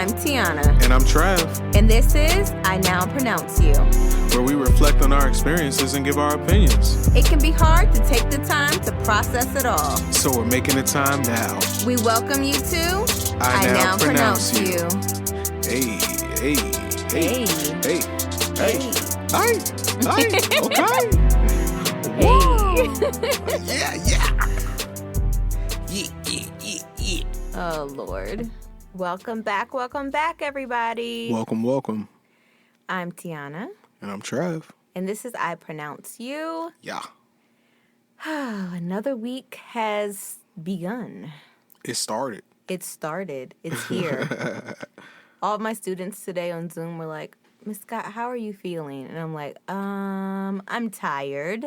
I'm Teonna. And I'm Trav. And this is I Now Pronounce You, where we reflect on our experiences and give our opinions. It can be hard to take the time to process it all. So we're making the time now. We welcome you to I Now Pronounce You. Hey. Hey. Okay. Yeah. Oh, Lord. Welcome back, everybody. Welcome. I'm Teonna. And I'm Trav. And this is I Pronounce You. Yeah. Another week has begun. It started. It's here. All of my students today on Zoom were like, Miss Scott, how are you feeling? And I'm like, I'm tired,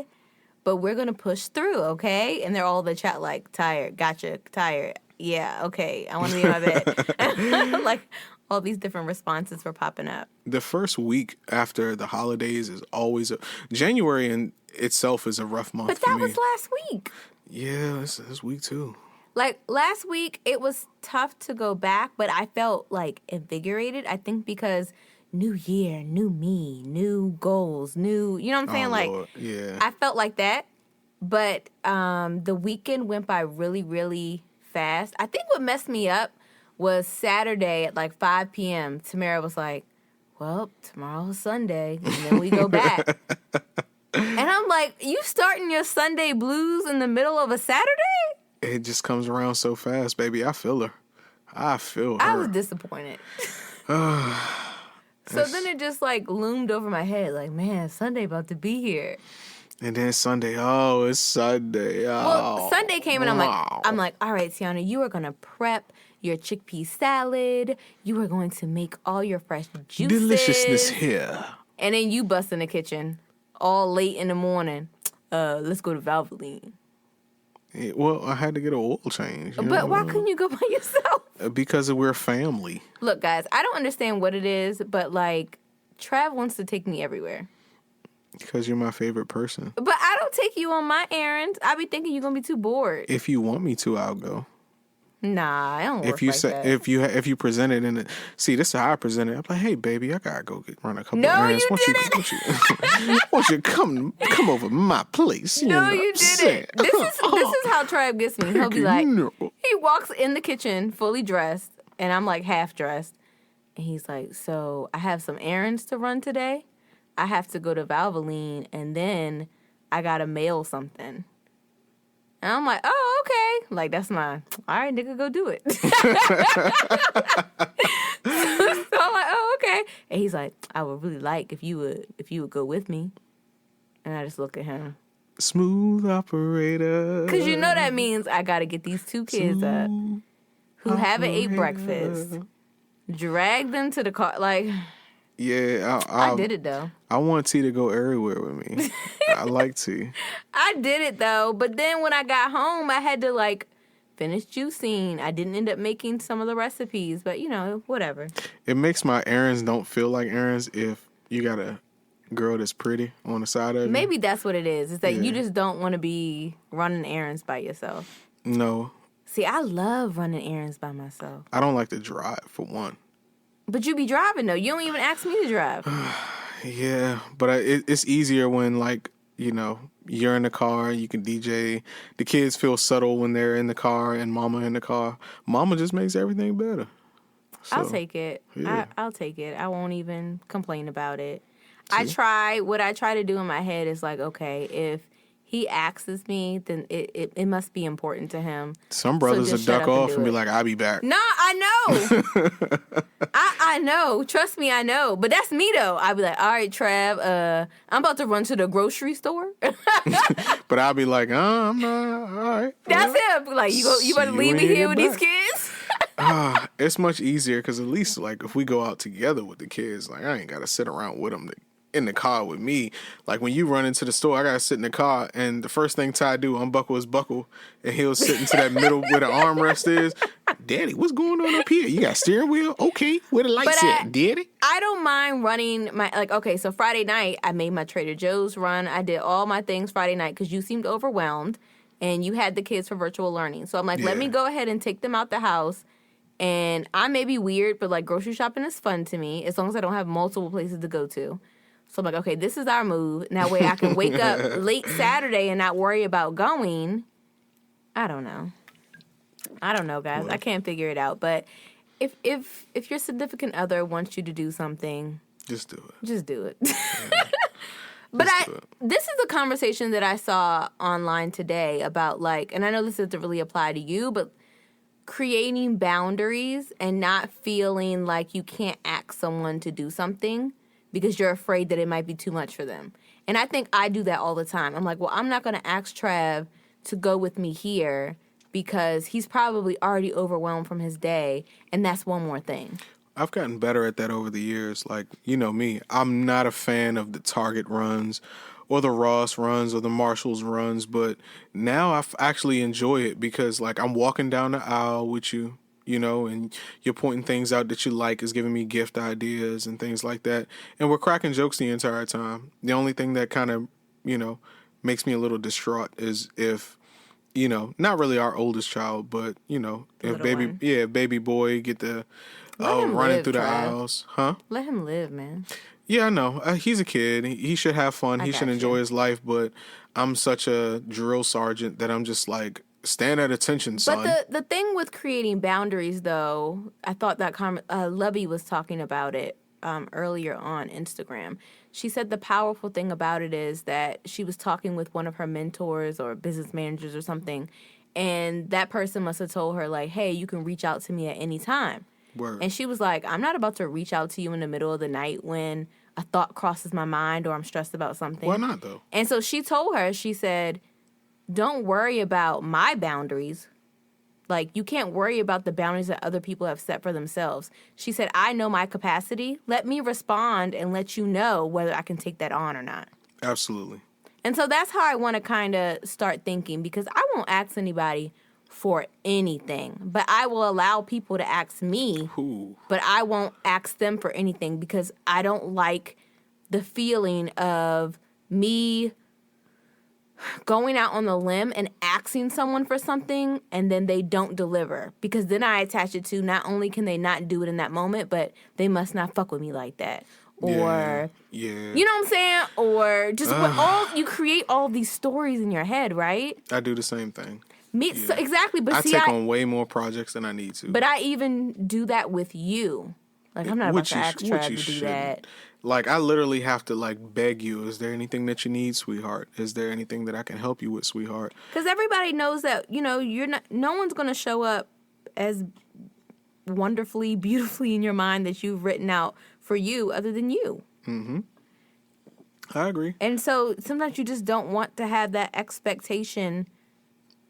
but we're going to push through, okay? And they're all in the chat like, tired, gotcha, tired. Yeah, okay, I want to be in my bed. Like, all these different responses were popping up. The first week after the holidays is always January in itself is a rough month. But that was last week. Yeah, this week too. Like, last week, it was tough to go back, but I felt, like, invigorated. I think because new year, new me, new goals, new, you know what I'm saying? Like, Lord. Yeah. I felt like that. But the weekend went by really, really fast. I think what messed me up was Saturday at, like, 5 p.m. Tamara was like, well, tomorrow's Sunday, and then we go back. And I'm like, you starting your Sunday blues in the middle of a Saturday? It just comes around so fast, baby. I feel her. I was disappointed. So then it just, like, loomed over my head. Like, man, Sunday about to be here. And then Sunday, it's Sunday. Well, Sunday came and I'm like, all right, Teonna, you are going to prep your chickpea salad. You are going to make all your fresh juices. Deliciousness here. And then you bust in the kitchen all late in the morning. Let's go to Valvoline. Well, I had to get an oil change. But why couldn't you go by yourself? Because we're family. Look, guys, I don't understand what it is, but, like, Trav wants to take me everywhere. Because you're my favorite person. But I don't take you on my errands. I be thinking you're going to be too bored. If you want me to, I'll go. Nah, I don't work if you like say that. if you present it in see, this is how I present it. I'm like, hey baby, I gotta go run a couple no, errands. You didn't. Won't you come over my place? No, you didn't. This is how Trav gets me. He'll be like, he walks in the kitchen fully dressed, and I'm like half dressed, and he's like, so I have some errands to run today. I have to go to Valvoline, and then I gotta mail something. And I'm like, oh, okay. Like, that's all right, nigga, go do it. So I'm like, oh, okay. And he's like, I would really like if you would go with me. And I just look at him. Smooth operator. Because you know that means I got to get these two kids up who haven't ate breakfast, drag them to the car. Like, yeah, I did it, though. I want T to go everywhere with me. I like T. I did it, though. But then when I got home, I had to, like, finish juicing. I didn't end up making some of the recipes, but, you know, whatever. It makes my errands don't feel like errands if you got a girl that's pretty on the side of you. Maybe that's what it is. It's that you just don't want to be running errands by yourself. No. See, I love running errands by myself. I don't like to drive, for one. But you be driving, though. You don't even ask me to drive. Yeah, but it's easier when, like, you know, you're in the car, you can DJ. The kids feel subtle when they're in the car and mama in the car. Mama just makes everything better. So, I'll take it. Yeah. I'll take it. I won't even complain about it. See? What I try to do in my head is like, okay, if he asks me, then it must be important to him. Some brothers will duck off and be like, I'll be back. No, I know. I know. Trust me, I know. But that's me, though. I'll be like, all right, Trav, I'm about to run to the grocery store. But I'll be like, I'm not, all right. That's him. Like, you about to leave me here with these kids? It's much easier because at least, like, if we go out together with the kids, like, I ain't got to sit around with them in the car with me. Like, when you run into the store, I gotta sit in the car, and the first thing Ty do, unbuckle his buckle, and he'll sit into that middle where the armrest is. Daddy, what's going on up here? You got a steering wheel? Okay, where the lights at, Daddy? I don't mind running my, like, okay, so Friday night, I made my Trader Joe's run. I did all my things Friday night because you seemed overwhelmed, and you had the kids for virtual learning. So I'm like, let me go ahead and take them out the house And I may be weird, but like grocery shopping is fun to me as long as I don't have multiple places to go to. So I'm like, okay, this is our move. And that way I can wake up late Saturday and not worry about going. I don't know, guys. Well, I can't figure it out. But if your significant other wants you to do something, just do it. Just do it. But this is a conversation that I saw online today about like, and I know this doesn't really apply to you, but creating boundaries and not feeling like you can't ask someone to do something because you're afraid that it might be too much for them. And I think I do that all the time. I'm like, well, I'm not going to ask Trav to go with me here because he's probably already overwhelmed from his day, and that's one more thing. I've gotten better at that over the years. Like, you know me, I'm not a fan of the Target runs or the Ross runs or the Marshalls runs, but now I actually enjoy it because, like, I'm walking down the aisle with you, you know, and you're pointing things out that you like, is giving me gift ideas and things like that. And we're cracking jokes the entire time. The only thing that kind of, you know, makes me a little distraught is if, you know, not really our oldest child, but, you know, if baby boy get the running through the aisles. Huh? Let him live, man. Yeah, I know. He's a kid. He should have fun. He should enjoy his life, but I'm such a drill sergeant that I'm just like, stand at attention, son. But the thing with creating boundaries, though, I thought that Lubby was talking about it earlier on Instagram. She said the powerful thing about it is that she was talking with one of her mentors or business managers or something, and that person must have told her, like, hey, you can reach out to me at any time. Word. And she was like, I'm not about to reach out to you in the middle of the night when a thought crosses my mind or I'm stressed about something. Why not, though? And so she told her, she said, don't worry about my boundaries. Like, you can't worry about the boundaries that other people have set for themselves. She said, I know my capacity. Let me respond and let you know whether I can take that on or not. Absolutely. And so that's how I want to kind of start thinking, because I won't ask anybody for anything, but I will allow people to ask me, but I won't ask them for anything because I don't like the feeling of me going out on the limb and asking someone for something and then they don't deliver, because then I attach it to not only can they not do it in that moment, but they must not fuck with me like that. Or, you know what I'm saying? Or just you create all these stories in your head, right? I do the same thing. So, exactly, but I take on way more projects than I need to. But I even do that with you. Like, I'm not about to ask Trav to do that. Like, I literally have to, like, beg you, is there anything that you need, sweetheart? Is there anything that I can help you with, sweetheart? Because everybody knows that, you know, no one's going to show up as wonderfully, beautifully in your mind that you've written out for you other than you. Mm-hmm. I agree. And so sometimes you just don't want to have that expectation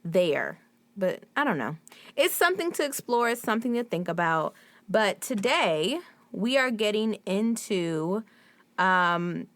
there. But I don't know. It's something to explore. It's something to think about. But today we are getting into, basically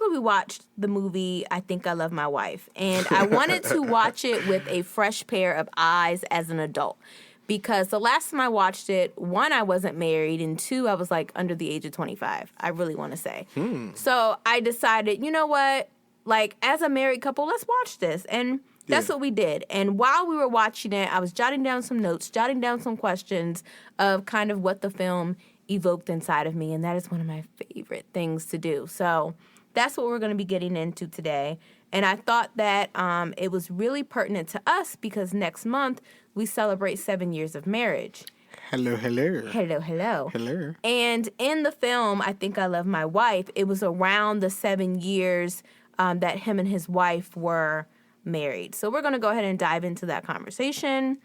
we watched the movie I Think I Love My Wife. And I wanted to watch it with a fresh pair of eyes as an adult. Because the last time I watched it, one, I wasn't married, and two, I was like under the age of 25. I really want to say. So I decided, you know what? Like, as a married couple, let's watch this. And that's what we did. And while we were watching it, I was jotting down some notes, jotting down some questions of kind of what the film evoked inside of me. And that is one of my favorite things to do. So that's what we're going to be getting into today. And I thought that it was really pertinent to us because next month we celebrate 7 years of marriage. Hello, hello. Hello, hello. Hello. And in the film, I Think I Love My Wife, it was around the 7 years that him and his wife were married. So we're going to go ahead and dive into that conversation.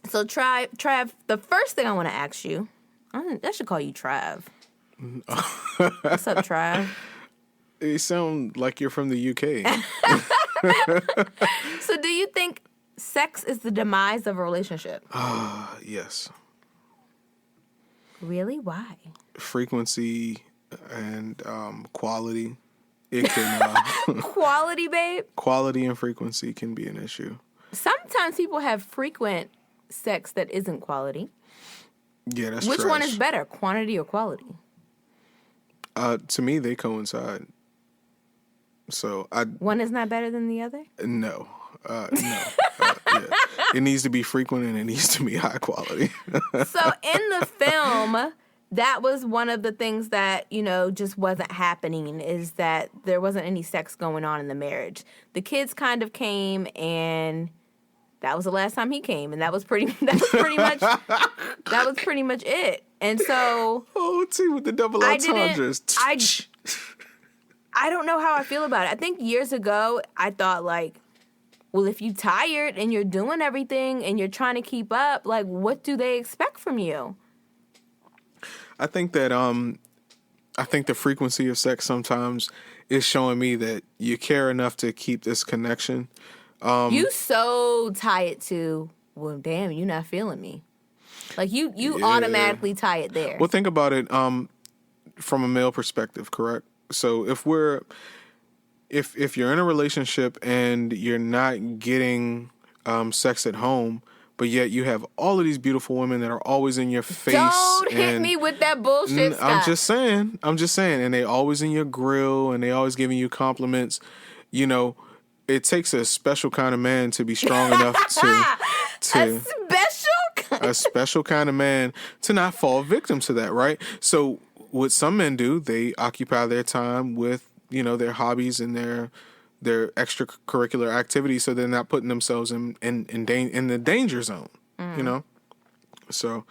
So Trav, the first thing I want to ask you, I should call you Trav. What's up, Trav? You sound like you're from the UK. So do you think sex is the demise of a relationship? Yes. Really? Why? Frequency and quality. It can quality, babe. Quality and frequency can be an issue. Sometimes people have frequent sex that isn't quality. Yeah, that's Which trash. one is better, quantity or quality? To me, they coincide. So one is not better than the other? No. No. Yeah. It needs to be frequent and it needs to be high quality. So in the film, that was one of the things that, just wasn't happening, is that there wasn't any sex going on in the marriage. The kids kind of came, and that was the last time he came, and that was pretty much it. And so T with the double entendres. I don't know how I feel about it. I think years ago I thought, like, well, if you're tired and you're doing everything and you're trying to keep up, like, what do they expect from you? I think that the frequency of sex sometimes is showing me that you care enough to keep this connection. You so tie it to, well, damn, you're not feeling me. Like, you automatically tie it there. Well, think about it from a male perspective, correct? So if you're in a relationship and you're not getting sex at home, but yet you have all of these beautiful women that are always in your face. Don't hit me with that bullshit stuff. I'm just saying. And they always in your grill and they always giving you compliments. It takes a special kind of man to be strong enough a special kind of man to not fall victim to that, right? So what some men do, they occupy their time with, their hobbies and their extracurricular activities, so they're not putting themselves in the danger zone, So,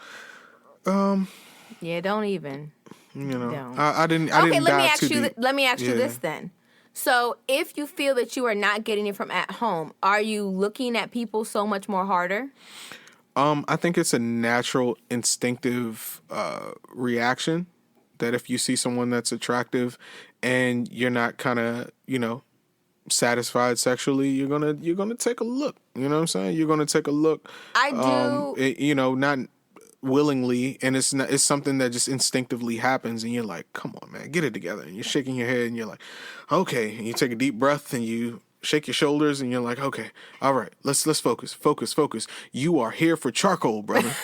yeah, don't even. Don't. I didn't. Okay, let me ask you this then. So, if you feel that you are not getting it from at home, are you looking at people so much more harder? I think it's a natural, instinctive reaction that if you see someone that's attractive and you're not kind of, satisfied sexually, you're gonna take a look. You know what I'm saying? You're gonna take a look. I do. Not willingly, and it's something that just instinctively happens, and you're like, "Come on, man, get it together." And you're shaking your head, and you're like, "Okay." And you take a deep breath, and you shake your shoulders, and you're like, "Okay, all right, let's focus. You are here for charcoal, brother."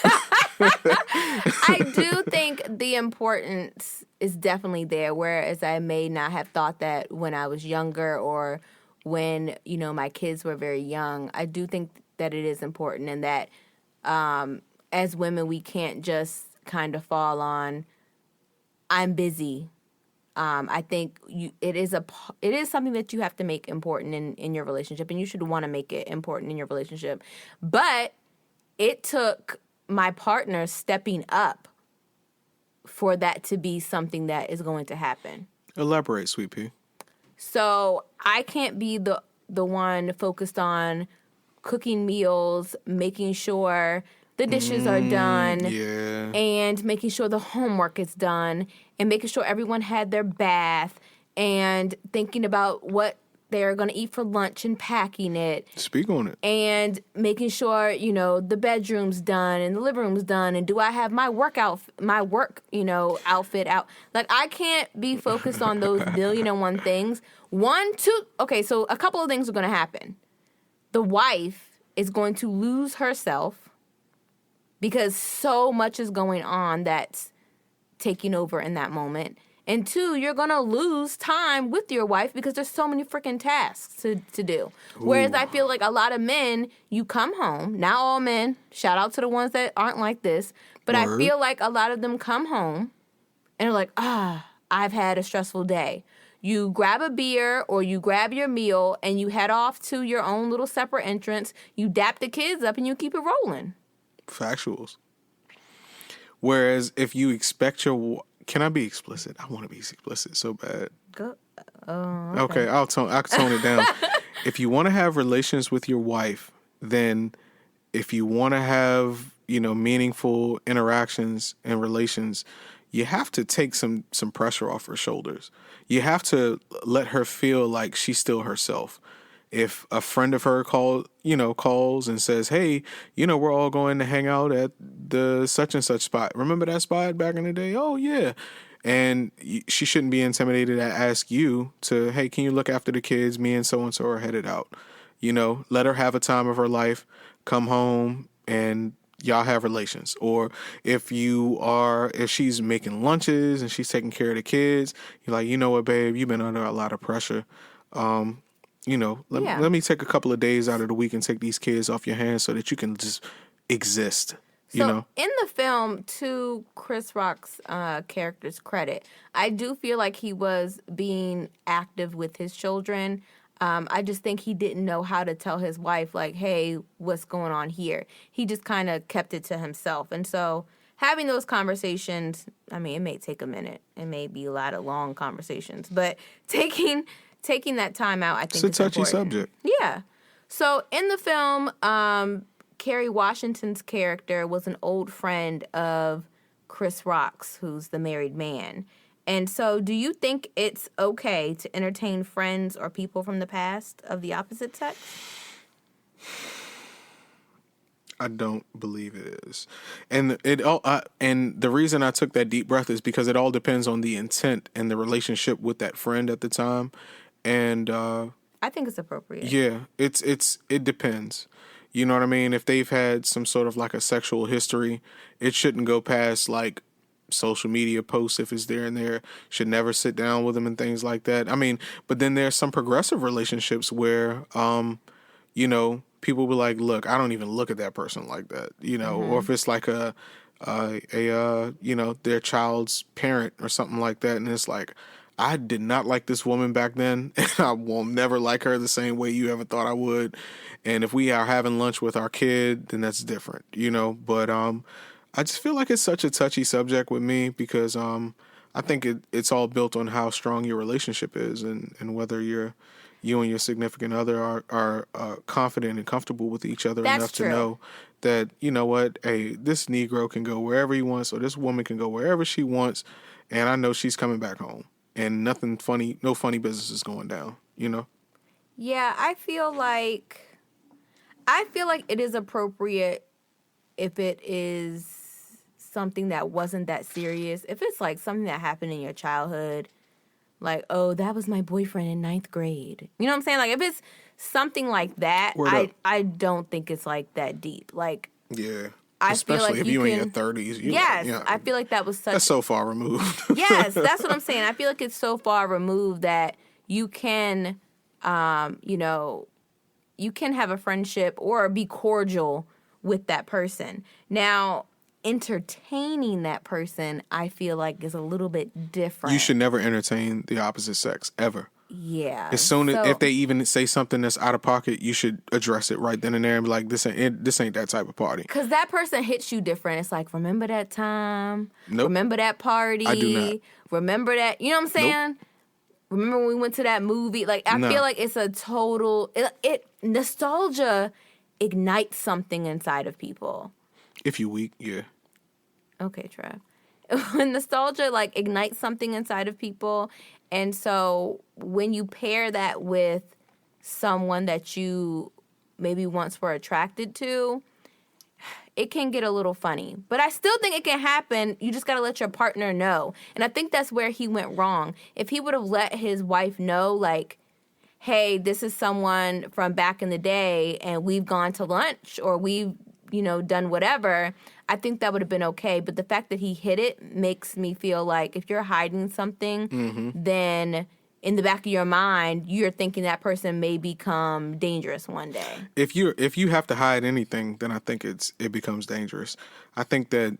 I do think the importance is definitely there, whereas I may not have thought that when I was younger or when, my kids were very young. I do think that it is important, and that as women, we can't just kind of fall on, I'm busy. I think it is something that you have to make important in your relationship, and you should want to make it important in your relationship. But it took my partner stepping up for that to be something that is going to happen. Elaborate, Sweet Pea. So I can't be the one focused on cooking meals, making sure the dishes are done, and making sure the homework is done, and making sure everyone had their bath, and thinking about what they're going to eat for lunch and packing it. Speak on it. And making sure, the bedroom's done and the living room's done, and do I have my work outfit out? Like, I can't be focused on those billion and one things. Okay, so a couple of things are going to happen. The wife is going to lose herself because so much is going on that's taking over in that moment. And 2, you're going to lose time with your wife because there's so many freaking tasks to do. Ooh. Whereas I feel like a lot of men, you come home, not all men, shout out to the ones that aren't like this, but Word. I feel like a lot of them come home and are like, I've had a stressful day. You grab a beer or you grab your meal and you head off to your own little separate entrance. You dap the kids up and you keep it rolling. Factuals. Whereas if you expect can I be explicit? I want to be explicit so bad. Go. Okay, I'll tone it down. If you want to have relations with your wife, then if you want to have, meaningful interactions and relations, you have to take some pressure off her shoulders. You have to let her feel like she's still herself. If a friend of her calls and says, "Hey, we're all going to hang out at the such and such spot. Remember that spot back in the day?" "Oh, yeah." And she shouldn't be intimidated to ask you to, "Hey, can you look after the kids? Me and so are headed out." Let her have a time of her life, come home, and y'all have relations. Or if she's making lunches and she's taking care of the kids, you're like, "You know what, babe, you've been under a lot of pressure. let me take a couple of days out of the week and take these kids off your hands so that you can just exist. So in the film, to Chris Rock's character's credit, I do feel like he was being active with his children. I just think he didn't know how to tell his wife, like, hey, what's going on here? He just kind of kept it to himself. And so having those conversations, I mean, it may take a minute. It may be a lot of long conversations. But taking that time out, I think it's a touchy important. Subject. Yeah. So in the film, Kerry Washington's character was an old friend of Chris Rock's, who's the married man. And so do you think it's okay to entertain friends or people from the past of the opposite sex? I don't believe it is. And and the reason I took that deep breath is because it all depends on the intent and the relationship with that friend at the time. And I think it's appropriate. Yeah, it depends. You know what I mean? If they've had some sort of like a sexual history, it shouldn't go past like social media posts if it's there and there. Should never sit down with them and things like that. I mean, but then there's some progressive relationships where, people be like, look, I don't even look at that person like that, or if it's like their child's parent or something like that. And it's like, I did not like this woman back then, and I will never like her the same way you ever thought I would. And if we are having lunch with our kid, then that's different, But I just feel like it's such a touchy subject with me because I think it's all built on how strong your relationship is and whether you and your significant other are confident and comfortable with each other enough to know that, you know what, hey, this Negro can go wherever he wants or this woman can go wherever she wants, and I know she's coming back home. And no funny business is going down, Yeah, I feel like it is appropriate if it is something that wasn't that serious. If it's like something that happened in your childhood, like, oh, that was my boyfriend in 9th grade. You know what I'm saying? Like, if it's something like that, I don't think it's like that deep. Like, yeah. Especially feel like if you're in your 30s. Yes, I feel like that was such... That's so far removed. Yes, that's what I'm saying. I feel like it's so far removed that you can, you can have a friendship or be cordial with that person. Now, entertaining that person, I feel like is a little bit different. You should never entertain the opposite sex, ever. Yeah. As soon as if they even say something that's out of pocket, you should address it right then and there and be like, this ain't that type of party. Because that person hits you different. It's like, remember that time? Nope. Remember that party? I do not. Remember that? You know what I'm saying? Nope. Remember when we went to that movie? Like, I feel like it's a total... nostalgia ignites something inside of people. If you weak, yeah. Okay, Trav. When nostalgia, like, ignites something inside of people... And so when you pair that with someone that you maybe once were attracted to, it can get a little funny. But I still think it can happen. You just got to let your partner know. And I think that's where he went wrong. If he would have let his wife know, like, hey, this is someone from back in the day and we've gone to lunch or we've, done whatever, I think that would have been okay. But the fact that he hid it makes me feel like if you're hiding something, then in the back of your mind, you're thinking that person may become dangerous one day. If you have to hide anything, then I think it becomes dangerous. I think that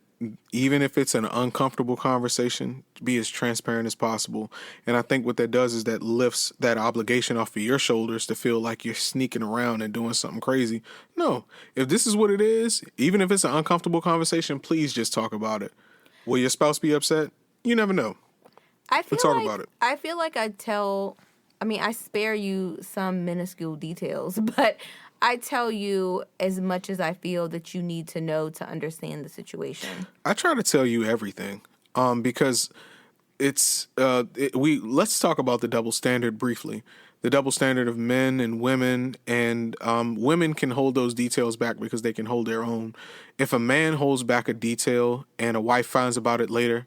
even if it's an uncomfortable conversation, be as transparent as possible. And I think what that does is that lifts that obligation off of your shoulders to feel like you're sneaking around and doing something crazy. No, if this is what it is, even if it's an uncomfortable conversation, please just talk about it. Will your spouse be upset? You never know. Talk about it. I feel like I spare you some minuscule details, but I tell you as much as I feel that you need to know to understand the situation. I try to tell you everything, because let's talk about the double standard briefly. The double standard of men and women, and women can hold those details back because they can hold their own. If a man holds back a detail and a wife finds out about it later,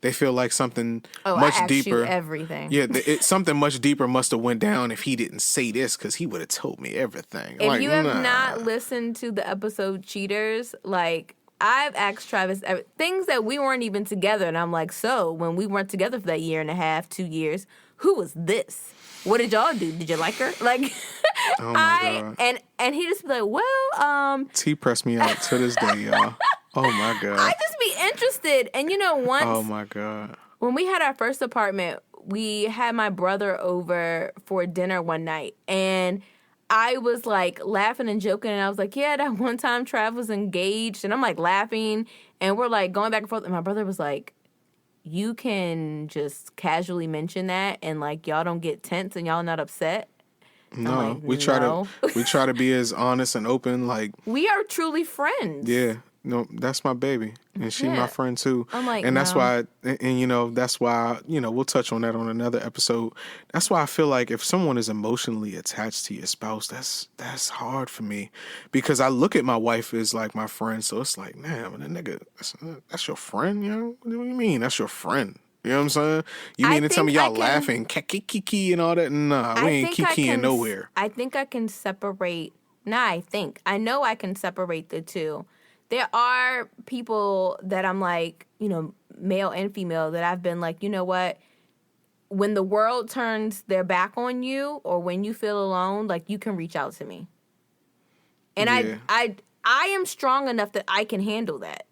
they feel like something much deeper. You everything. Yeah, something much deeper must have went down if he didn't say this because he would have told me everything. If you have not listened to the episode Cheaters, like, I've asked Travis things that we weren't even together, and I'm like, so when we weren't together for that year and a half, 2 years, who was this? What did y'all do? Did you like her? Like, Oh my God. And he just be like, well, T pressed me out to this day, y'all. Oh my God. I just be interested. And once Oh my God. when we had our first apartment, we had my brother over for dinner one night, and I was like laughing and joking, and I was like, yeah, that one time Trav was engaged, and I'm like laughing, and we're like going back and forth, and my brother was like, you can just casually mention that, and like y'all don't get tense and y'all not upset. No, like, we try to be as honest and open. Like, we are truly friends. yeah, no, that's my baby, and she my friend too. I'm like, and that's no. why, and that's why, we'll touch on that on another episode. That's why I feel like if someone is emotionally attached to your spouse, that's hard for me, because I look at my wife as like my friend. So it's like, man, the nigga, that's your friend, What do you mean? That's your friend. You know what I'm saying? You mean to tell me y'all laughing, kiki and all that? Nah, we ain't kikiing nowhere. I think I can separate. I know I can separate the two. There are people that I'm like, male and female, that I've been like, you know what? When the world turns their back on you, or when you feel alone, like, you can reach out to me. And yeah. I am strong enough that I can handle that.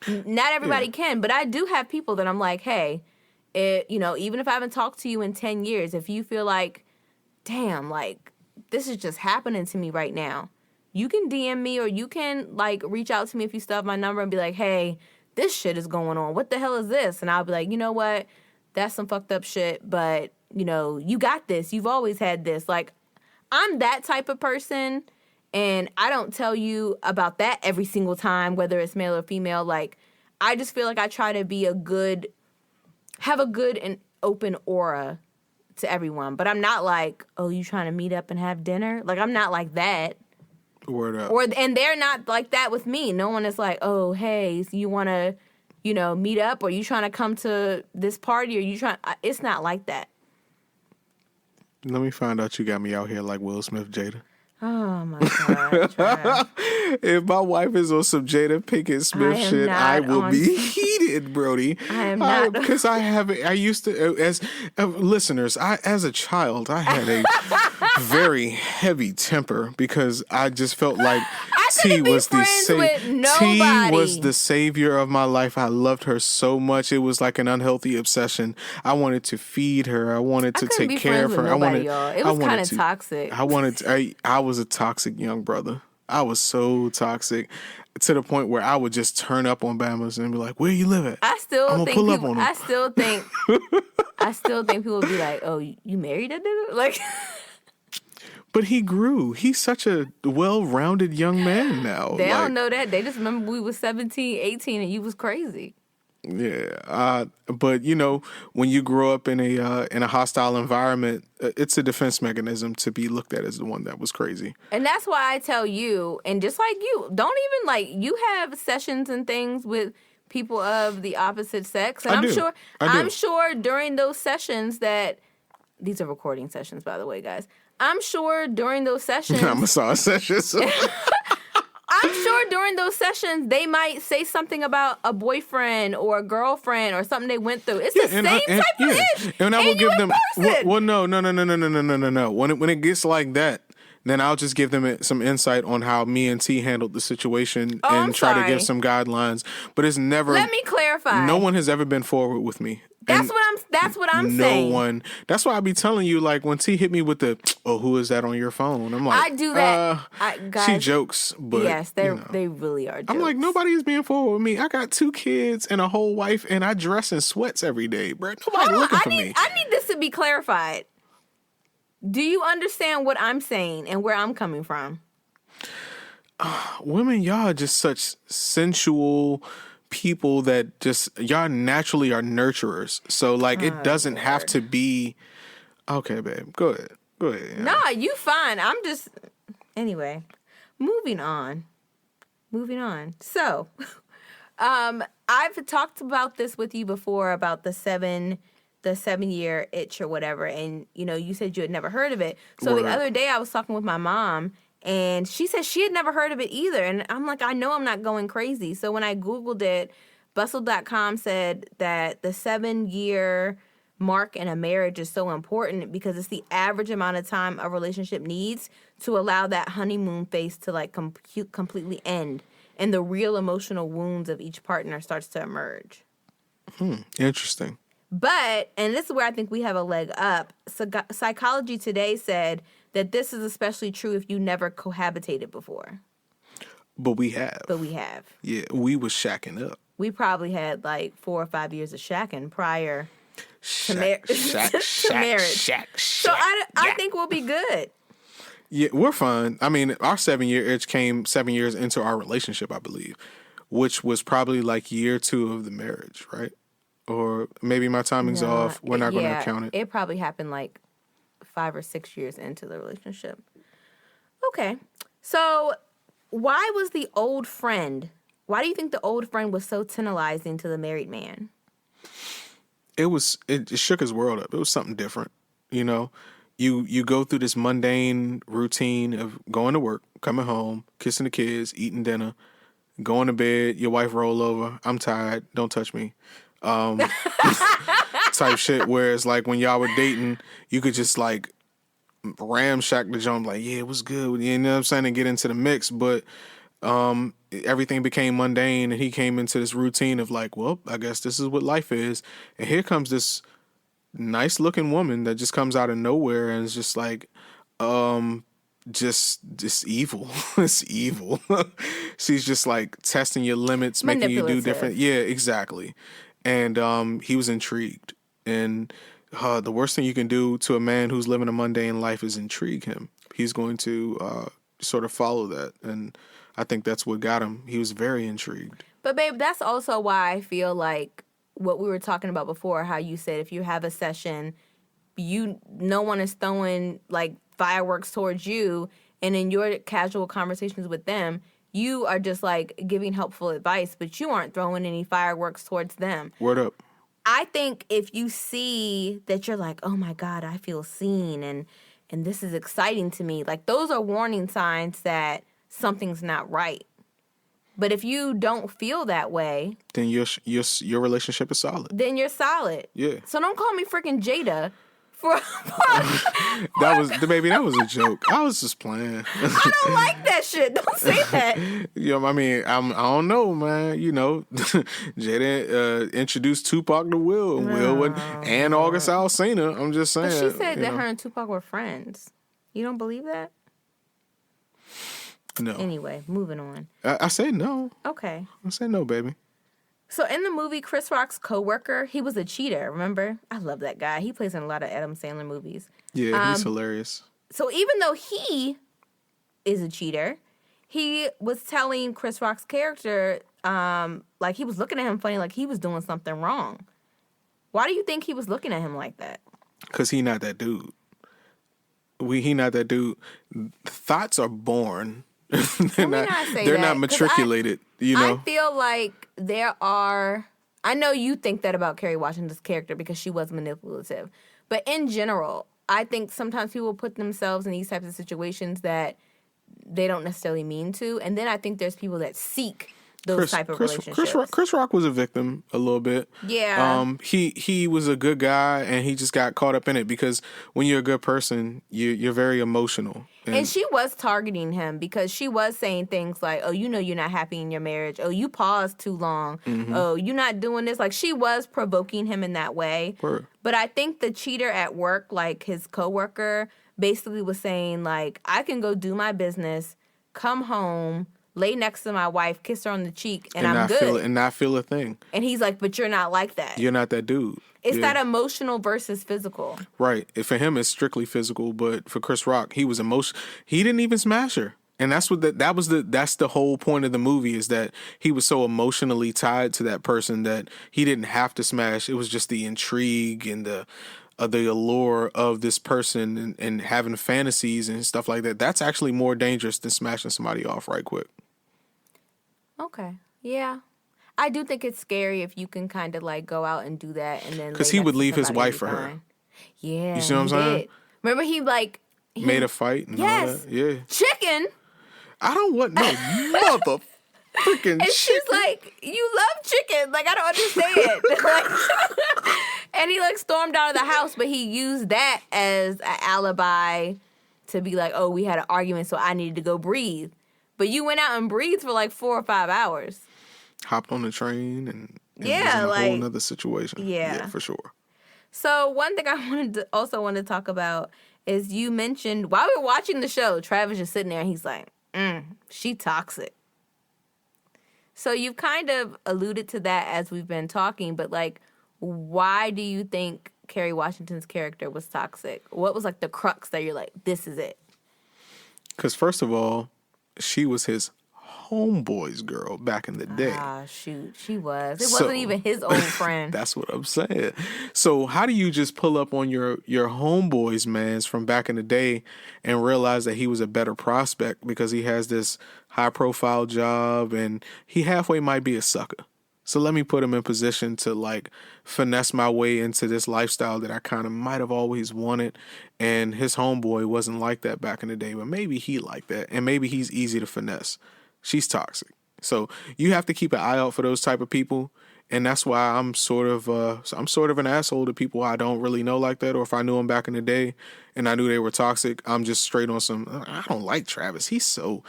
Not everybody can, but I do have people that I'm like, hey, even if I haven't talked to you in 10 years, if you feel like, damn, like, this is just happening to me right now, you can DM me, or you can, like, reach out to me if you still have my number and be like, hey, this shit is going on. What the hell is this? And I'll be like, you know what? That's some fucked up shit, but, you got this. You've always had this. Like, I'm that type of person. And I don't tell you about that every single time, whether it's male or female. Like, I just feel like I try to be have a good and open aura to everyone. But I'm not like, oh, you trying to meet up and have dinner? Like, I'm not like that. Word up. And they're not like that with me. No one is like, oh, hey, so you want to, meet up? Or you trying to come to this party? Or you trying? It's not like that. Let me find out you got me out here like Will Smith, Jada. Oh, my God. If my wife is on some Jada Pinkett Smith shit, I will be heated, Brody. I am not. Because I used to, as listeners, as a child, I had a very heavy temper, because I just felt like T was the savior of my life. I loved her so much. It was like an unhealthy obsession. I wanted to feed her. I wanted to take care of her. It was kind of toxic. I was a toxic young brother. I was so toxic, to the point where I would just turn up on Bamas and be like, "Where you live at?" I still think people would be like, "Oh, you married that nigga?" Like, but he grew. He's such a well-rounded young man now. They don't know that. They just remember we was 17, 18, and you was crazy. Yeah, but when you grow up in a hostile environment, it's a defense mechanism to be looked at as the one that was crazy. And that's why I tell you, and just like you, don't even like, you have sessions and things with people of the opposite sex, and I'm sure during those sessions that these are recording sessions, by the way, guys. I'm sure during those sessions, massage sessions. I'm sure during those sessions, they might say something about a boyfriend or a girlfriend or something they went through. It's the same type of ish. And I will give them. Well, no. When it gets like that, then I'll just give them some insight on how me and T handled the situation and try to give some guidelines. But it's never. Let me clarify. No one has ever been forward with me. That's what I'm saying. No one. That's why I be telling you, like, when T hit me with the, "Oh, who is that on your phone?" I'm like, I do that. Guys, she jokes, but yes, they really are jokes. I'm like, nobody's being forward with me. I got 2 kids and a whole wife, and I dress in sweats every day, bro. Nobody looking for me. I need this to be clarified. Do you understand what I'm saying and where I'm coming from? Women, y'all are just such sensual people that just, y'all naturally are nurturers. So, like, it doesn't have to be, okay, babe, go ahead. Yeah. Nah, you fine. I'm just, anyway, moving on. So, I've talked about this with you before, about the 7-year itch or whatever. And, you said you had never heard of it. So the other day I was talking with my mom, and she said she had never heard of it either. And I'm like, I know I'm not going crazy. So when I Googled it, Bustle.com said that the 7-year mark in a marriage is so important because it's the average amount of time a relationship needs to allow that honeymoon phase to like completely end and the real emotional wounds of each partner starts to emerge. Interesting. But, and this is where I think we have a leg up, Psychology Today said that this is especially true if you never cohabitated before. But we have. Yeah, we was shacking up. We probably had like 4 or 5 years of shacking prior to marriage. So I think we'll be good. Yeah, we're fine. I mean, our 7-year itch came 7 years into our relationship, I believe, which was probably like year 2 of the marriage, right? Or maybe my timing's off. We're not going to count it. It probably happened like 5 or 6 years into the relationship. Okay. So why do you think the old friend was so tantalizing to the married man? It shook his world up. It was something different. You know, you go through this mundane routine of going to work, coming home, kissing the kids, eating dinner, going to bed, your wife roll over, I'm tired, don't touch me. Type shit, whereas like when y'all were dating, you could just like ramshack the jump, like, yeah, it was good, you know what I'm saying, and get into the mix, but everything became mundane and he came into this routine of like, well, I guess this is what life is, and here comes this nice looking woman that just comes out of nowhere and is just like just evil. It's evil. She's just like testing your limits, making you do different. Yeah, exactly. And he was intrigued. And the worst thing you can do to a man who's living a mundane life is intrigue him. He's going to sort of follow that. And I think that's what got him. He was very intrigued. But, babe, that's also why I feel like what we were talking about before, how you said if you have a session, no one is throwing, like, fireworks towards you, and in your casual conversations with them, you are just, like, giving helpful advice, but you aren't throwing any fireworks towards them. Word up. I think if you see that you're like, oh, my God, I feel seen, and this is exciting to me, like, those are warning signs that something's not right. But if you don't feel that way, then your relationship is solid. Then you're solid. Yeah. So don't call me freaking Jada that was a joke. I was just playing. I don't like that shit. Don't say that. You know, I mean, I don't know, man. You know, Jada introduced Tupac to Will, and August Alsina. I'm just saying. But she said that her and Tupac were friends. You don't believe that? No. Anyway, moving on. I said no. Okay. I said no, baby. So in the movie, Chris Rock's coworker, he was a cheater, remember? I love that guy. He plays in a lot of Adam Sandler movies. Yeah, he's hilarious. So even though he is a cheater, he was telling Chris Rock's character, like he was looking at him funny, like he was doing something wrong. Why do you think he was looking at him like that? Because he not that dude. He not that dude. Thoughts are born. they're not matriculated, you know? I feel like I know you think that about Kerry Washington's character because she was manipulative. But in general, I think sometimes people put themselves in these types of situations that they don't necessarily mean to. And then I think there's people that seek those type of relationships. Chris Rock was a victim a little bit. Yeah. He was a good guy and he just got caught up in it because when you're a good person, you're very emotional. And she was targeting him because she was saying things like, oh, you know you're not happy in your marriage. Oh, you paused too long. Mm-hmm. Oh, you're not doing this. Like, she was provoking him in that way. Word. But I think the cheater at work, like his coworker, basically was saying, like, I can go do my business, come home, lay next to my wife, kiss her on the cheek, and I'm good. And not feel a thing. And he's like, but you're not like that. You're not that dude. It's that emotional versus physical. Right. For him, it's strictly physical. But for Chris Rock, he was emotional. He didn't even smash her. And that's the whole point of the movie is that he was so emotionally tied to that person that he didn't have to smash. It was just the intrigue and the allure of this person and having fantasies and stuff like that. That's actually more dangerous than smashing somebody off right quick. Okay. Yeah. I do think it's scary if you can kind of like go out and do that and then because he would leave his wife for her. Yeah. You see what I'm saying? Remember he made a fight and all that? Yeah. Chicken. I don't want no mother freaking and chicken. She's like, you love chicken. Like, I don't understand. And he like stormed out of the house, but he used that as an alibi to be like, oh, we had an argument, so I needed to go breathe. But you went out and breathed for like 4 or 5 hours. Hopped on the train and was Yeah, in a like, whole nother situation. yeah. Yeah, for sure. So one thing I wanted to talk about is you mentioned while we were watching the show, Travis just sitting there and he's like, she toxic. So you've kind of alluded to that as we've been talking, but like, why do you think Kerry Washington's character was toxic? What was like the crux that you're like, this is it? Because first of all, she was his homeboy's girl back in the day. Ah, shoot, she was. It wasn't even his old friend. That's what I'm saying. So how do you just pull up on your homeboy's mans from back in the day and realize that he was a better prospect because he has this high profile job and he halfway might be a sucker. So let me put him in position to like finesse my way into this lifestyle that I kind of might have always wanted. And his homeboy wasn't like that back in the day, but maybe he liked that. And maybe he's easy to finesse. She's toxic. So you have to keep an eye out for those type of people. And that's why I'm sort of an asshole to people I don't really know like that. Or if I knew them back in the day and I knew they were toxic, I'm just straight on some, I don't like Travis. He's so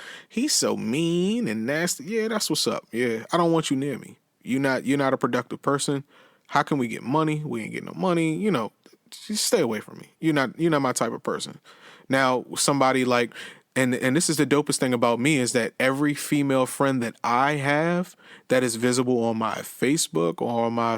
mean and nasty. Yeah, that's what's up. Yeah, I don't want you near me. You're not a productive person. How can we get money? We ain't getting no money. You know, just stay away from me. You're not my type of person. Now, somebody like, and this is the dopest thing about me is that every female friend that I have that is visible on my Facebook or on my,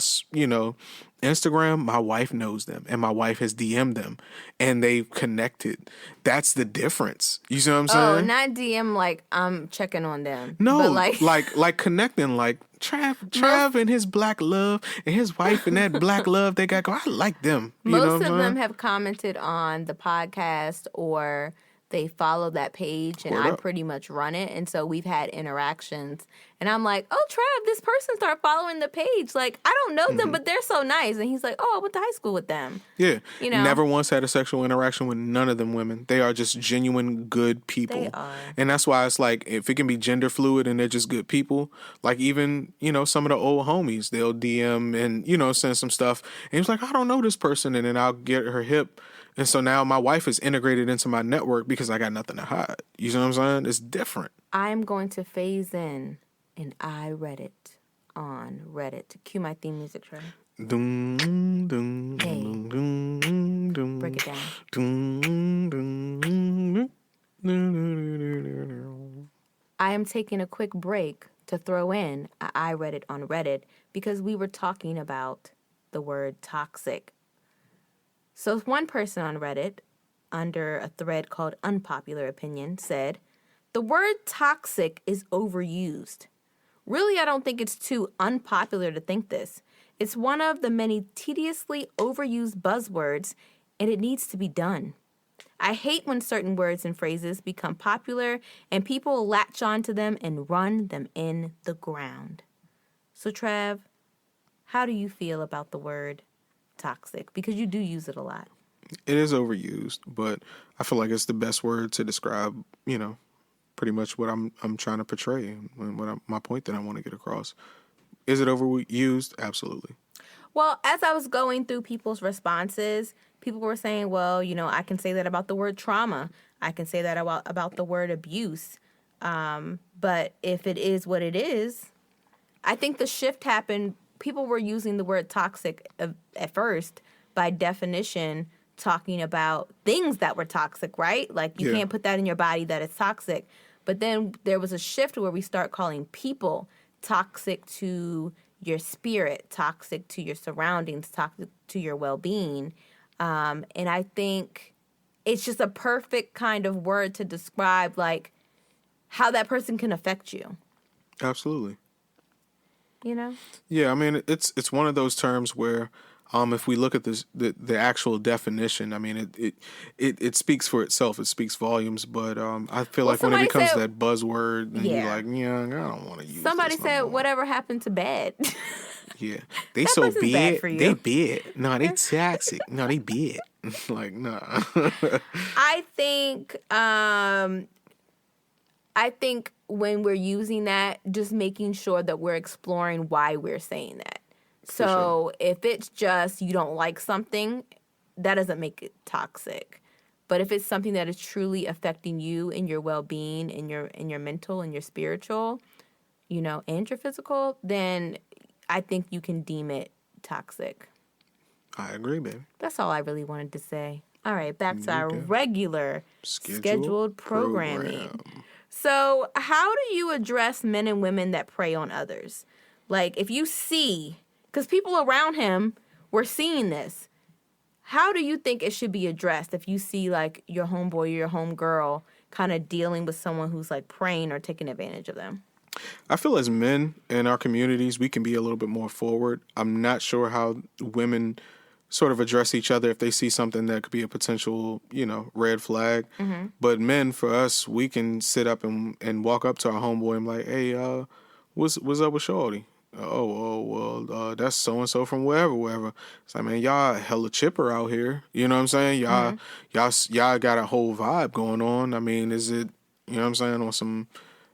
Instagram, my wife knows them and my wife has DM'd them and they've connected. That's the difference. You see what I'm saying? Oh, not DM like I'm checking on them. No, but like connecting, like Trav and his black love and his wife and that black love they got going. I like them. Most of them have commented on the podcast or they follow that page and I pretty much run it. And so we've had interactions and I'm like, oh, Trav, this person started following the page. Like, I don't know them, but they're so nice. And he's like, oh, I went to high school with them. Yeah. Never once had a sexual interaction with none of them women. They are just genuine good people. They are. And that's why it's like, if it can be gender fluid and they're just good people, like even, some of the old homies, they'll DM and, send some stuff. And he's like, I don't know this person. And then I'll get her hip. And so now my wife is integrated into my network because I got nothing to hide. You know what I'm saying? It's different. I'm going to phase in and I read it on Reddit. Cue my theme music, Trey. Dum, dum, dum, dum, dum, break it down. Dum, dum, I am taking a quick break to throw in I read it on Reddit because we were talking about the word toxic. So one person on Reddit, under a thread called Unpopular Opinion, said, the word toxic is overused. Really, I don't think it's too unpopular to think this. It's one of the many tediously overused buzzwords, and it needs to be done. I hate when certain words and phrases become popular and people latch onto them and run them in the ground. So, Trav, how do you feel about the word toxic? Because you do use it a lot. It is overused, but I feel like it's the best word to describe, pretty much what I'm trying to portray and my point that I want to get across. Is it overused? Absolutely. Well, as I was going through people's responses, people were saying, well, I can say that about the word trauma. I can say that about the word abuse. But if it is what it is, I think the shift happened. People were using the word toxic at first by definition, talking about things that were toxic, right? Like you can't put that in your body that it's toxic. But then there was a shift where we start calling people toxic to your spirit, toxic to your surroundings, toxic to your well-being. And I think it's just a perfect kind of word to describe like how that person can affect you. Absolutely. Yeah, I mean, it's one of those terms where if we look at this, the actual definition, I mean, it speaks for itself. It speaks volumes. But I feel like when it becomes that buzzword, and you're like, I don't want to use somebody this said, no more. whatever happened to bad? Yeah. They That so person's bad bad. for you. They bad. No, they toxic. No, they bad. Like, nah. I think when we're using that, just making sure that we're exploring why we're saying that. So if it's just you don't like something, that doesn't make it toxic. But if it's something that is truly affecting you and your well-being and your mental and your spiritual, and your physical, then I think you can deem it toxic. I agree, baby. That's all I really wanted to say. All right, back to our regular scheduled programming. So, how do you address men and women that prey on others? Like, if you see, because people around him were seeing this, how do you think it should be addressed if you see, like, your homeboy or your homegirl kind of dealing with someone who's, like, preying or taking advantage of them? I feel as men in our communities, we can be a little bit more forward. I'm not sure how women sort of address each other if they see something that could be a potential, red flag. Mm-hmm. But men, for us, we can sit up and walk up to our homeboy and be like, hey, what's up with Shorty? That's so-and-so from wherever. It's like, man, y'all hella chipper out here. You know what I'm saying? Y'all got a whole vibe going on. I mean, is it, you know what I'm saying, on some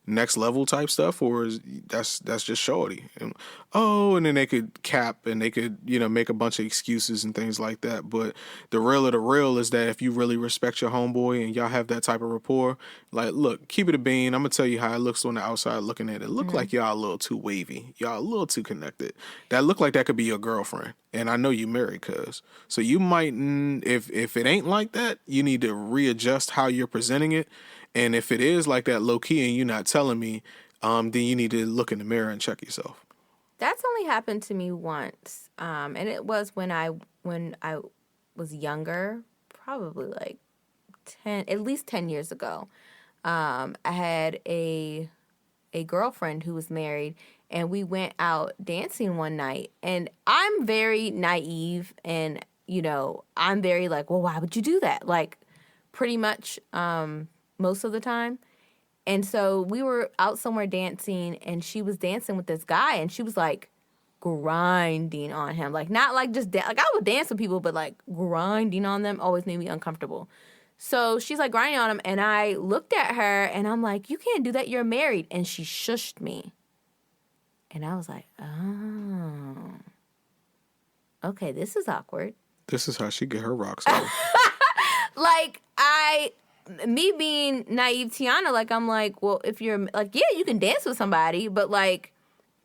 next level type stuff, or is that's just Shorty? And then they could cap and they could, make a bunch of excuses and things like that. But the real of the real is that if you really respect your homeboy and y'all have that type of rapport, like, look, keep it a bean. I'm gonna tell you how it looks on the outside looking at it. Look like y'all a little too wavy. Y'all a little too connected. That look like that could be your girlfriend. And I know you married, cuz. So you might, if it ain't like that, you need to readjust how you're presenting it. And if it is like that low key and you're not telling me, then you need to look in the mirror and check yourself. That's only happened to me once. And it was when I was younger, probably like at least 10 years ago. I had a girlfriend who was married, and we went out dancing one night. And I'm very naive, and, I'm very like, well, why would you do that? Like, pretty much most of the time. And so we were out somewhere dancing, and she was dancing with this guy, and she was like grinding on him. Like, not like just like I would dance with people, but like grinding on them always made me uncomfortable. So she's like grinding on him, and I looked at her and I'm like, you can't do that, you're married. And she shushed me. And I was like, oh, okay, this is awkward. This is how she get her rocks off. Like, me being naive Teonna, like, I'm like, well, if you're, like, yeah, you can dance with somebody, but, like,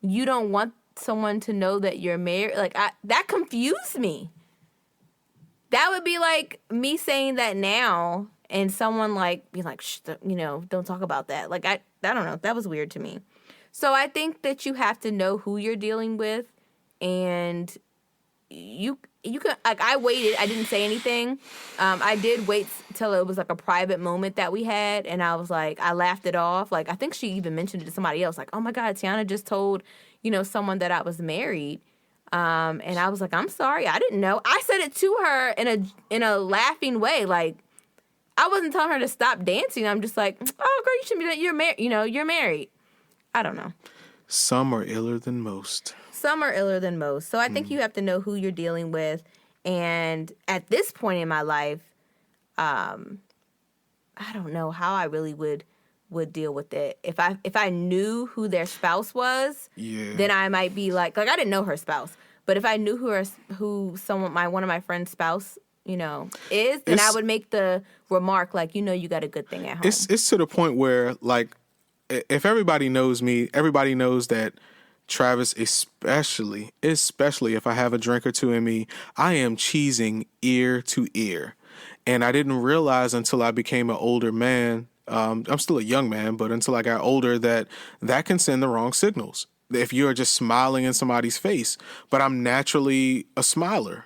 you don't want someone to know that you're married. Like, that confused me. That would be like me saying that now and someone, like, being like, shh, don't talk about that. Like, I don't know. That was weird to me. So I think that you have to know who you're dealing with, and you can, like, I waited. I didn't say anything. I did wait till it was like a private moment that we had, and I was like, I laughed it off. Like, I think she even mentioned it to somebody else. Like, oh my God, Teonna just told, someone that I was married. And I was like, I'm sorry, I didn't know. I said it to her in a laughing way. Like, I wasn't telling her to stop dancing. I'm just like, oh girl, you shouldn't be. You're married. You're married. I don't know. Some are iller than most. Some are iller than most. So I think you have to know who you're dealing with. And at this point in my life, I don't know how I really would deal with it. If I knew who their spouse was, then I might be like I didn't know her spouse, but if I knew who one of my friend's spouse, is, then I would make the remark like, you got a good thing at home. It's to the point where, like, if everybody knows me, everybody knows that Travis, especially if I have a drink or two in me, I am cheesing ear to ear. And I didn't realize until I became an older man, I'm still a young man, but until I got older, that can send the wrong signals. If you're just smiling in somebody's face, but I'm naturally a smiler,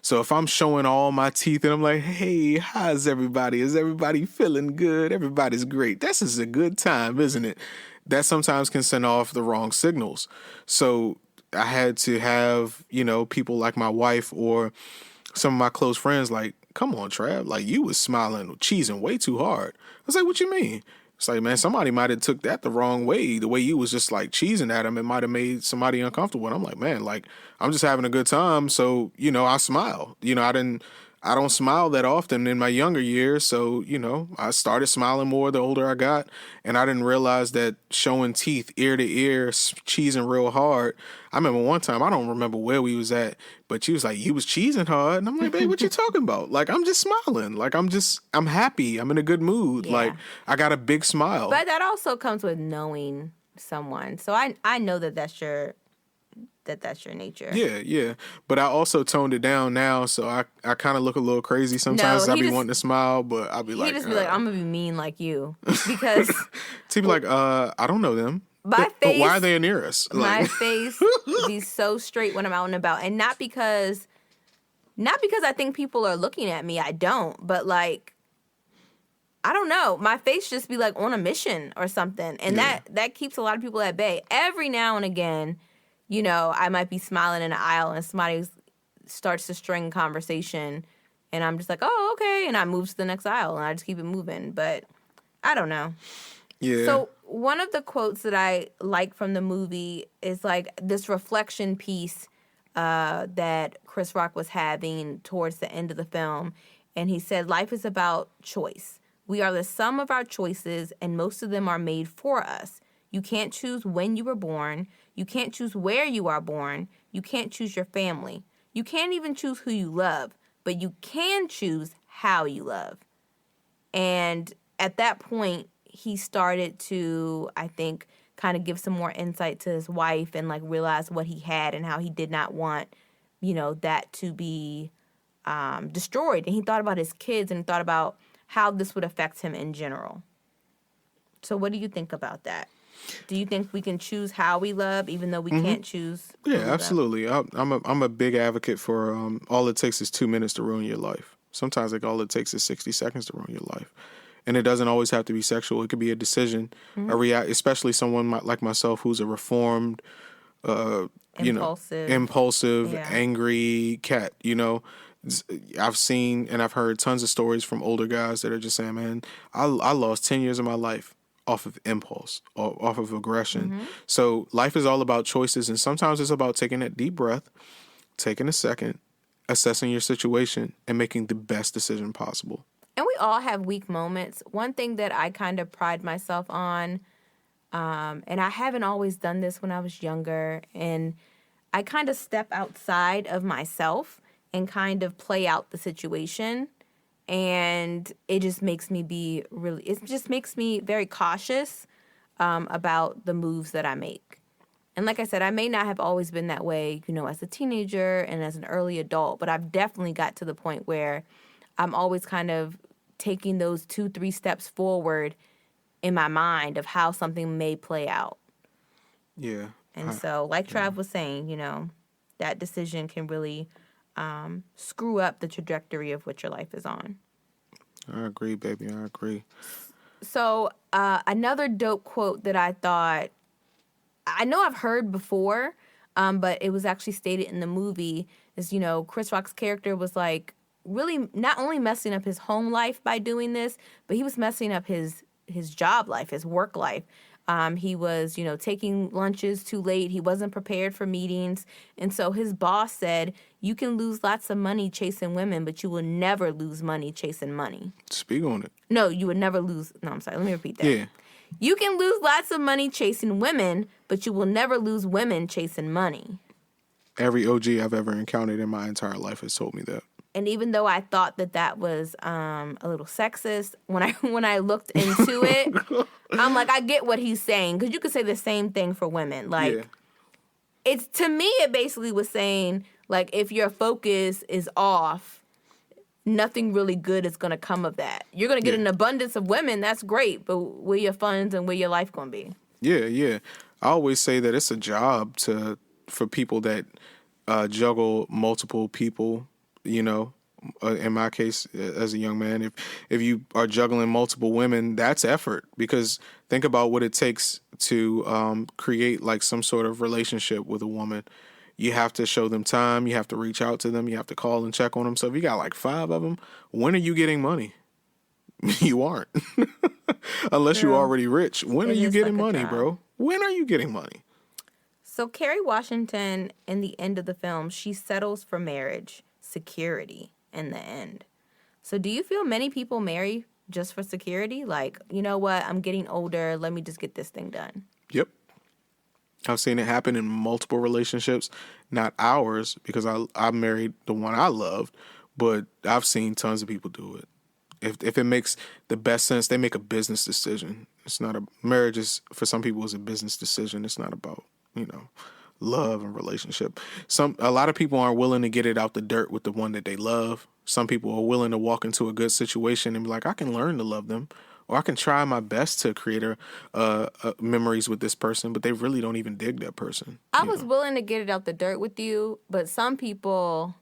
So if I'm showing all my teeth and I'm like, hey, how's everybody? Is everybody feeling good? Everybody's great. This is a good time, isn't it? That sometimes can send off the wrong signals. So I had to have, people like my wife or some of my close friends like, come on, Trav, like, you was smiling, cheesing way too hard. I was like, what you mean? It's like, man, somebody might have took that the wrong way. The way you was just like cheesing at him, it might have made somebody uncomfortable. And I'm like, man, like, I'm just having a good time. So, I smile. I don't smile that often in my younger years. So, I started smiling more the older I got. And I didn't realize that showing teeth ear to ear, cheesing real hard. I remember one time, I don't remember where we was at, but she was like, you was cheesing hard. And I'm like, babe, what you talking about? Like, I'm just smiling. Like, I'm happy. I'm in a good mood. Yeah. Like, I got a big smile. But that also comes with knowing someone. So I know that's your nature. Yeah. But I also toned it down now, so I kind of look a little crazy sometimes. No, I be wanting to smile, but I'll be like... He just be like, I'm going to be mean like you. Because... He be like, I don't know them. My face... But why are they near us? My face be so straight when I'm out and about. And not because I think people are looking at me. I don't. But, like... I don't know. My face just be, like, on a mission or something. And that keeps a lot of people at bay. Every now and again... I might be smiling in an aisle and somebody starts to string conversation and I'm just like, oh, okay. And I move to the next aisle and I just keep it moving. But I don't know. Yeah. So one of the quotes that I like from the movie is like this reflection piece that Chris Rock was having towards the end of the film. And he said, life is about choice. We are the sum of our choices and most of them are made for us. You can't choose when you were born. You can't choose where you are born. You can't choose your family. You can't even choose who you love, but you can choose how you love. And at that point, he started to, I think, kind of give some more insight to his wife and like realize what he had and how he did not want, that to be destroyed. And he thought about his kids and thought about how this would affect him in general. So what do you think about that? Do you think we can choose how we love, even though we can't choose? Yeah, absolutely. I'm a big advocate for all it takes is 2 minutes to ruin your life. Sometimes like all it takes is 60 seconds to ruin your life, and it doesn't always have to be sexual. It could be a decision, especially someone like myself who's a reformed, impulsive, angry cat. I've seen and I've heard tons of stories from older guys that are just saying, "Man, I lost 10 years of my life." Off of impulse or off of aggression. So life is all about choices, and sometimes it's about taking that deep breath, taking a second, assessing your situation, and making the best decision possible. And we all have weak moments. One thing that I kind of pride myself on, and I haven't always done this when I was younger, and I kind of step outside of myself and kind of play out the situation. And it just makes me very cautious about the moves that I make. And like I said, I may not have always been that way, as a teenager and as an early adult, but I've definitely got to the point where I'm always kind of taking those 2-3 steps forward in my mind of how something may play out. Yeah. And so, like Trav was saying, that decision can really screw up the trajectory of what your life is on. I agree, baby. I agree. So another dope quote that I thought, I know I've heard before, but it was actually stated in the movie is, Chris Rock's character was like really not only messing up his home life by doing this, but he was messing up his job life, his work life. He was, taking lunches too late. He wasn't prepared for meetings. And so his boss said, you can lose lots of money chasing women, but you will never lose money chasing money. Speak on it. No, you would never lose. No, I'm sorry. Let me repeat that. Yeah. You can lose lots of money chasing women, but you will never lose women chasing money. Every OG I've ever encountered in my entire life has told me that. And even though I thought that was a little sexist, when I looked into it, I'm like, I get what he's saying. Because you could say the same thing for women. Like, it's, to me, it basically was saying, like, if your focus is off, nothing really good is going to come of that. You're going to get an abundance of women. That's great. But where your funds and where your life going to be? Yeah. I always say that it's a job for people that juggle multiple people. In my case, as a young man, if you are juggling multiple women, that's effort. Because think about what it takes to create like some sort of relationship with a woman. You have to show them time. You have to reach out to them. You have to call and check on them. So if you got like 5 of them, when are you getting money? You aren't. Unless you're already rich. When are you getting money, bro? When are you getting money? So Kerry Washington, in the end of the film, she settles for marriage, security, in the end. So do you feel many people marry just for security? Like, you know what? I'm getting older. Let me just get this thing done. Yep. I've seen it happen in multiple relationships, not ours, because I married the one I loved, but I've seen tons of people do it. If it makes the best sense, they make a business decision. It's not a marriage is for some people is a business decision. It's not about, love and relationship. A lot of people aren't willing to get it out the dirt with the one that they love. Some people are willing to walk into a good situation and be like, I can learn to love them, or I can try my best to create memories with this person, but they really don't even dig that person. I was willing to get it out the dirt with you, but some people,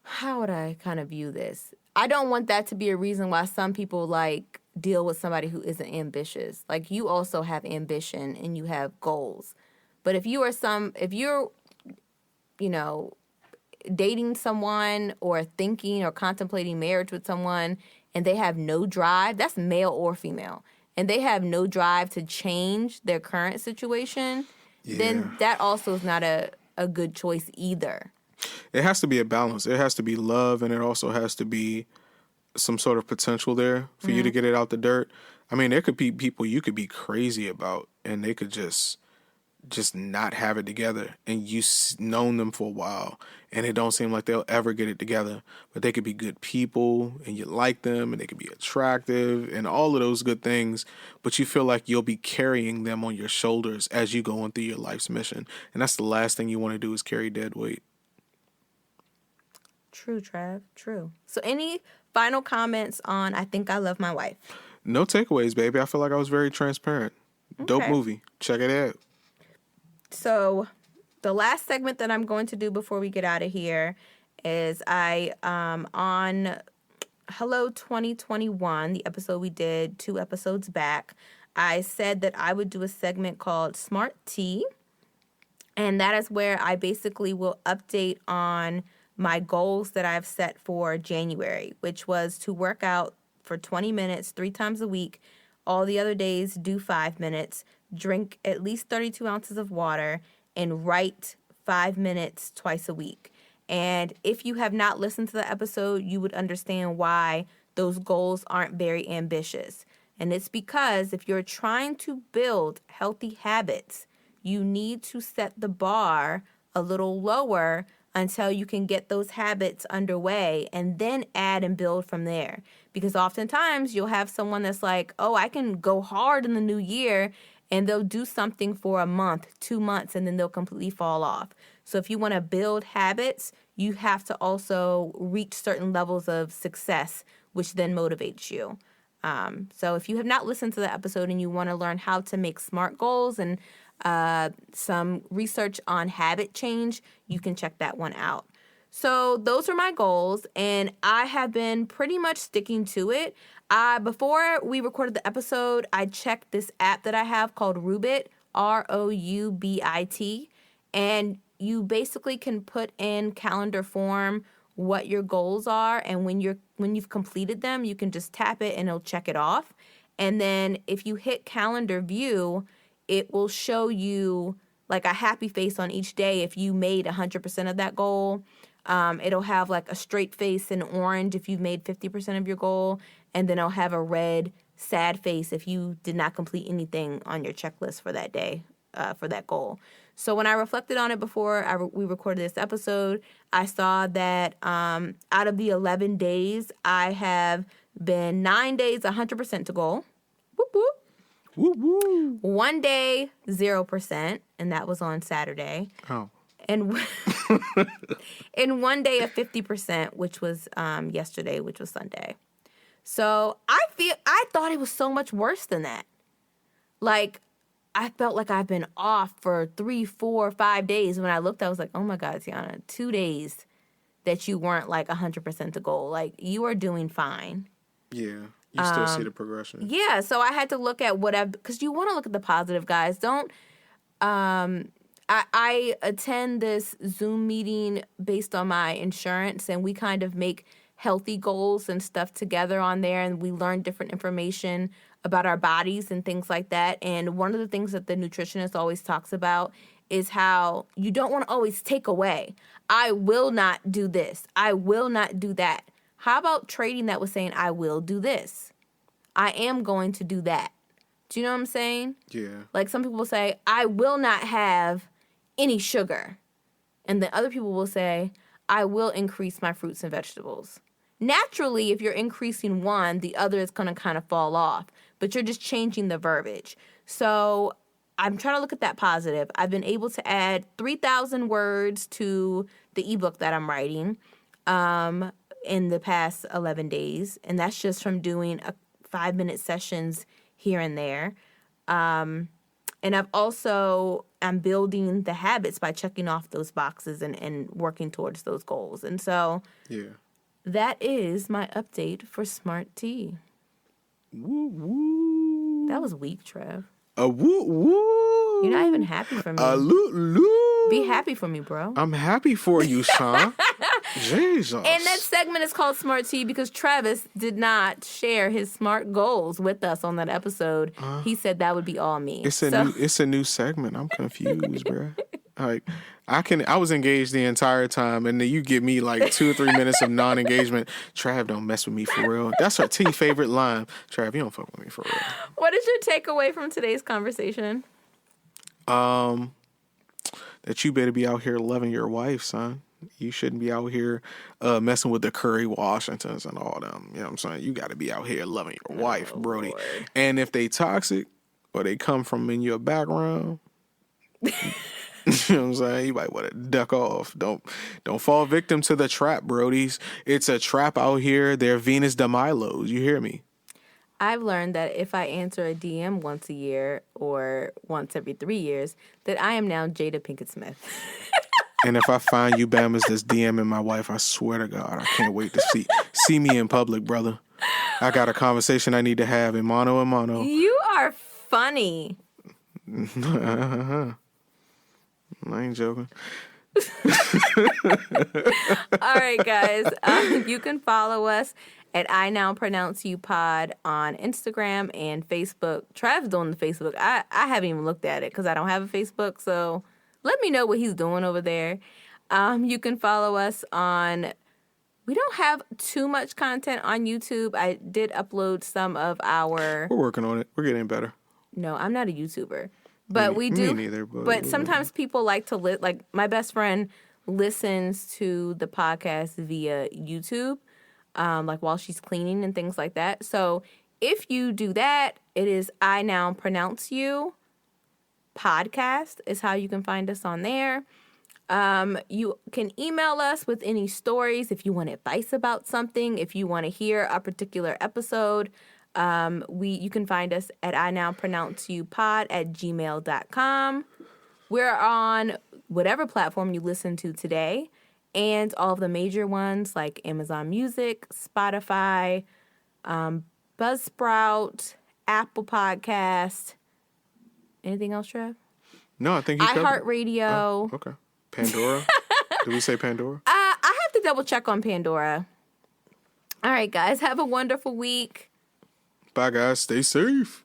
how would I kind of view this? I don't want that to be a reason why some people like deal with somebody who isn't ambitious. Like, you also have ambition and you have goals. But if you're, dating someone or thinking or contemplating marriage with someone and they have no drive, that's male or female, and they have no drive to change their current situation, then that also is not a good choice either. It has to be a balance. It has to be love, and it also has to be some sort of potential there for you to get it out the dirt. I mean, there could be people you could be crazy about, and they could just not have it together, and you've known them for a while, and it don't seem like they'll ever get it together. But they could be good people, and you like them, and they could be attractive, and all of those good things. But you feel like you'll be carrying them on your shoulders as you go on through your life's mission, and that's the last thing you want to do is carry dead weight. True, Trav. True. So any final comments on I Think I Love My Wife? No takeaways, baby. I feel like I was very transparent. Okay. Dope movie. Check it out. So the last segment that I'm going to do before we get out of here is on Hello 2021, the episode we did 2 episodes back, I said that I would do a segment called Smart Tea. And that is where I basically will update on my goals that I've set for January, which was to work out for 20 minutes 3 times a week. All the other days, do 5 minutes, drink at least 32 ounces of water, and write 5 minutes twice a week. And if you have not listened to the episode, you would understand why those goals aren't very ambitious. And it's because if you're trying to build healthy habits, you need to set the bar a little lower until you can get those habits underway and then add and build from there. Because oftentimes you'll have someone that's like, oh, I can go hard in the new year, and they'll do something for a month, 2 months, and then they'll completely fall off. So if you want to build habits, you have to also reach certain levels of success, which then motivates you. So if you have not listened to the episode and you want to learn how to make SMART goals and some research on habit change, you can check that one out. So those are my goals, and I have been pretty much sticking to it. Before we recorded the episode, I checked this app that I have called Roubit, Roubit, and you basically can put in calendar form what your goals are, and when you've completed them, you can just tap it and it'll check it off. And then if you hit calendar view, it will show you like a happy face on each day if you made 100% of that goal. It'll have like a straight face in orange if you've made 50% of your goal, and then it'll have a red sad face if you did not complete anything on your checklist for that day, for that goal. So when I reflected on it before we recorded this episode, I saw that out of the 11 days, I have been 9 days 100% to goal. Whoop, whoop. Woo woo. 1 day 0%, and that was on Saturday. Oh. And in 1 day of 50%, which was yesterday, which was Sunday. So I thought it was so much worse than that. Like, I felt like I've been off for 3, 4, 5 days. When I looked, I was like, oh my God, Teonna, 2 days that you weren't like 100% to goal. Like, you are doing fine. Yeah. You still see the progression. Yeah. So I had to look at because you want to look at the positive, guys. Don't, I attend this Zoom meeting based on my insurance, and we kind of make healthy goals and stuff together on there, and we learn different information about our bodies and things like that. And one of the things that the nutritionist always talks about is how you don't want to always take away. I will not do this. I will not do that. How about trading that with saying, I will do this? I am going to do that. Do you know what I'm saying? Yeah. Like some people will say, I will not have any sugar. And then other people will say, I will increase my fruits and vegetables. Naturally, if you're increasing one, the other is going to kind of fall off. But you're just changing the verbiage. So I'm trying to look at that positive. I've been able to add 3,000 words to the ebook that I'm writing in the past 11 days. And that's just from doing 5-minute sessions here and there. And I'm building the habits by checking off those boxes and working towards those goals. And so that is my update for Smart Tea. Woo woo. That was weak, Trev. A woo woo. You're not even happy for me. A loo loo. Be happy for me, bro. I'm happy for you, son. Jesus. And that segment is called Smart Tea because Travis did not share his SMART goals with us on that episode. He said that would be all me. It's a new segment. I'm confused, bro. Like I was engaged the entire time, and then you give me like 2 or 3 minutes of non-engagement. Trav, don't mess with me for real. That's her T favorite line. Trav, you don't fuck with me for real. What is your takeaway from today's conversation? That you better be out here loving your wife, son. You shouldn't be out here messing with the Curry Washingtons and all them. You know what I'm saying? You got to be out here loving your wife, Brody. Lord. And if they toxic or they come from in your background, you know what I'm saying? You might want to duck off. Don't fall victim to the trap, Brodies. It's a trap out here. They're Venus de Milos. You hear me? I've learned that if I answer a DM once a year or once every 3 years, that I am now Jada Pinkett Smith. And if I find you Bamas that's DMing my wife, I swear to God, I can't wait to see me in public, brother. I got a conversation I need to have in mano a mano. You are funny. I ain't joking. All right, guys. You can follow us at I Now Pronounce You Pod on Instagram and Facebook. Trav's doing the Facebook. I haven't even looked at it because I don't have a Facebook, so let me know what he's doing over there. You can follow us on... We don't have too much content on YouTube. I did upload some of our... We're working on it. We're getting better. No, I'm not a YouTuber. But we do... Me neither, but sometimes people like to... like, my best friend listens to the podcast via YouTube, like while she's cleaning and things like that. So if you do that, it is I Now Pronounce You Podcast is how you can find us on there. You can email us with any stories if you want advice about something, if you want to hear a particular episode. You can find us at inowpronounceyoupod@gmail.com. We're on whatever platform you listen to today, and all of the major ones like Amazon Music, Spotify, Buzzsprout, Apple Podcast. Anything else, Trev? No, I think you covered iHeartRadio. Oh, okay. Pandora? Did we say Pandora? I have to double check on Pandora. All right, guys. Have a wonderful week. Bye, guys. Stay safe.